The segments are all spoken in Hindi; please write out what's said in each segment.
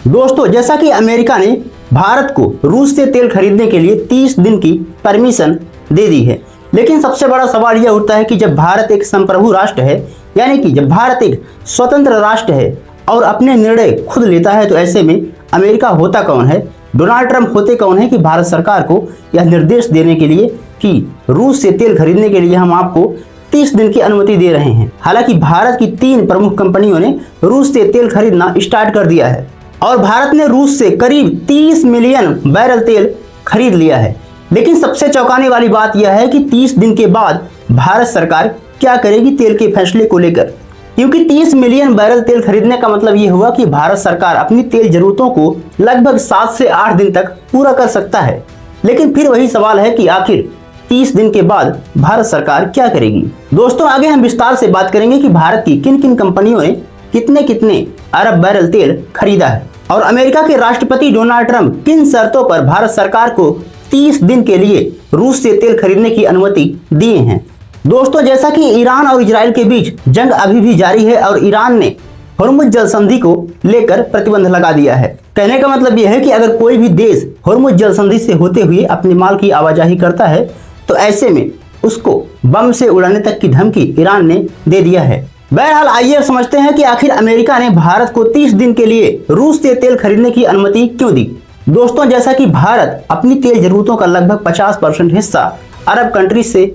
दोस्तों, जैसा कि अमेरिका ने भारत को रूस से तेल खरीदने के लिए 30 दिन की परमिशन दे दी है, लेकिन सबसे बड़ा सवाल यह उठता है कि जब भारत एक संप्रभु राष्ट्र है, यानी कि जब भारत एक स्वतंत्र राष्ट्र है और अपने निर्णय खुद लेता है, तो ऐसे में अमेरिका होता कौन है, डोनाल्ड ट्रंप होते कौन है कि भारत सरकार को यह निर्देश देने के लिए कि रूस से तेल खरीदने के लिए हम आपको 30 दिन की अनुमति दे रहे हैं। हालांकि भारत की 3 प्रमुख कंपनियों ने रूस से तेल खरीदना स्टार्ट कर दिया है और भारत ने रूस से करीब 30 मिलियन बैरल तेल खरीद लिया है। लेकिन सबसे चौंकाने वाली बात यह है कि 30 दिन के बाद भारत सरकार क्या करेगी तेल के फैसले को लेकर, क्योंकि 30 मिलियन बैरल तेल खरीदने का मतलब यह हुआ कि भारत सरकार अपनी तेल जरूरतों को लगभग 7 से 8 दिन तक पूरा कर सकता है। लेकिन फिर वही सवाल है कि आखिर 30 दिन के बाद भारत सरकार क्या करेगी। दोस्तों, आगे हम विस्तार से बात करेंगे कि भारत की किन किन कंपनियों ने कितने कितने अरब बैरल तेल खरीदा है और अमेरिका के राष्ट्रपति डोनाल्ड ट्रंप किन शर्तों पर भारत सरकार को 30 दिन के लिए रूस से तेल खरीदने की अनुमति दिए हैं। दोस्तों, जैसा कि ईरान और इजराइल के बीच जंग अभी भी जारी है और ईरान ने हुर्मुज़ जल संधि को लेकर प्रतिबंध लगा दिया है। कहने का मतलब यह है कि अगर कोई भी देश हुर्मुज़ जल संधि से होते हुए अपने माल की आवाजाही करता है तो ऐसे में उसको बम से उड़ाने तक की धमकी ईरान ने दे दिया है। बहरहाल, आइए समझते हैं कि आखिर अमेरिका ने भारत को 30 दिन के लिए रूस से तेल खरीदने की अनुमति क्यों दी। दोस्तों, जैसा कि भारत अपनी तेल जरूरतों का लगभग 50% हिस्सा अरब कंट्रीज से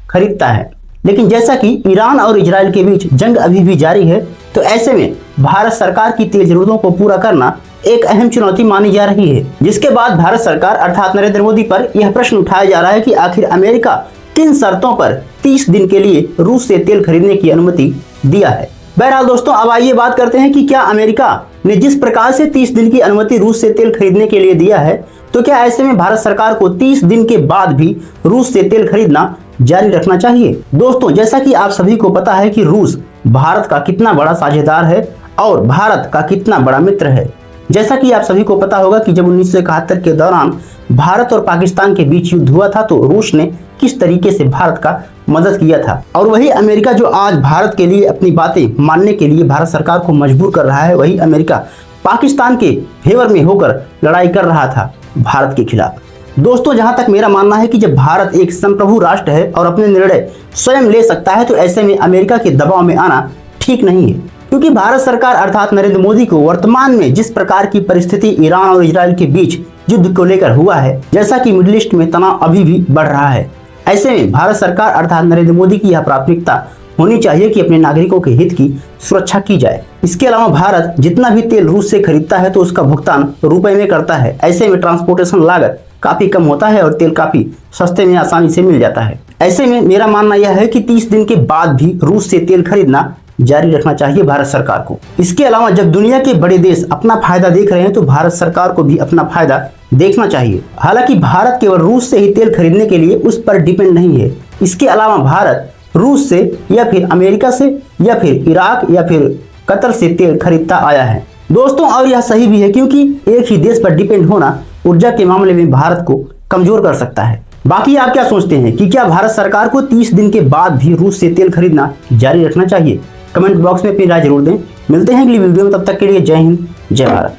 खरीदता है, लेकिन जैसा कि ईरान और इजराइल के बीच जंग अभी भी जारी है, तो ऐसे में भारत सरकार की तेल जरूरतों को पूरा करना एक अहम चुनौती मानी जा रही है। जिसके बाद भारत सरकार अर्थात नरेंद्र मोदी पर यह प्रश्न उठाया जा रहा है कि आखिर अमेरिका किन शर्तों पर 30 दिन के लिए रूस से तेल खरीदने की अनुमति दिया है। बहरहाल दोस्तों, अब आइए बात करते हैं कि क्या अमेरिका ने जिस प्रकार से 30 दिन की अनुमति रूस से तेल खरीदने के लिए दिया है, तो क्या ऐसे में भारत सरकार को 30 दिन के बाद भी रूस से तेल खरीदना जारी रखना चाहिए। दोस्तों, जैसा कि आप सभी को पता है कि रूस भारत का कितना बड़ा साझेदार है और भारत का कितना बड़ा मित्र है। जैसा कि आप सभी को पता होगा कि जब 1971 के दौरान भारत और पाकिस्तान के बीच युद्ध हुआ था, तो रूस ने किस तरीके से भारत का मदद किया था, और वही अमेरिका जो आज भारत के लिए अपनी बातें मानने के लिए भारत सरकार को मजबूर कर रहा है, वही अमेरिका पाकिस्तान के फेवर में होकर लड़ाई कर रहा था भारत के खिलाफ। दोस्तों, जहां तक मेरा मानना है कि जब भारत एक संप्रभु राष्ट्र है और अपने निर्णय स्वयं ले सकता है, तो ऐसे में अमेरिका के दबाव में आना ठीक नहीं है, क्योंकि भारत सरकार अर्थात नरेंद्र मोदी को वर्तमान में जिस प्रकार की परिस्थिति ईरान और इजराइल के बीच युद्ध को लेकर हुआ है, जैसा कि मिडिल ईस्ट में तनाव अभी भी बढ़ रहा है, ऐसे में भारत सरकार अर्थात नरेंद्र मोदी की यह प्राथमिकता होनी चाहिए कि अपने नागरिकों के हित की सुरक्षा की जाए। इसके अलावा भारत जितना भी तेल रूस से खरीदता है तो उसका भुगतान रुपए में करता है। ऐसे में ट्रांसपोर्टेशन लागत काफी कम होता है और तेल काफी सस्ते में आसानी से मिल जाता है। ऐसे में मेरा मानना यह है कि 30 दिन के बाद भी रूस से तेल खरीदना जारी रखना चाहिए भारत सरकार को। इसके अलावा जब दुनिया के बड़े देश अपना फायदा देख रहे हैं, तो भारत सरकार को भी अपना फायदा देखना चाहिए। हालांकि भारत केवल रूस से ही तेल खरीदने के लिए उस पर डिपेंड नहीं है। इसके अलावा भारत रूस से या फिर अमेरिका से या फिर इराक या फिर कतर से तेल खरीदता आया है। दोस्तों, और यह सही भी है, क्योंकि एक ही देश पर डिपेंड होना ऊर्जा के मामले में भारत को कमजोर कर सकता है। बाकी आप क्या सोचते हैं कि क्या भारत सरकार को 30 दिन के बाद भी रूस से तेल खरीदना जारी रखना चाहिए? कमेंट बॉक्स में अपनी राय जरूर दें। मिलते हैं अगली वीडियो में, तब तक के लिए जय हिंद, जय भारत।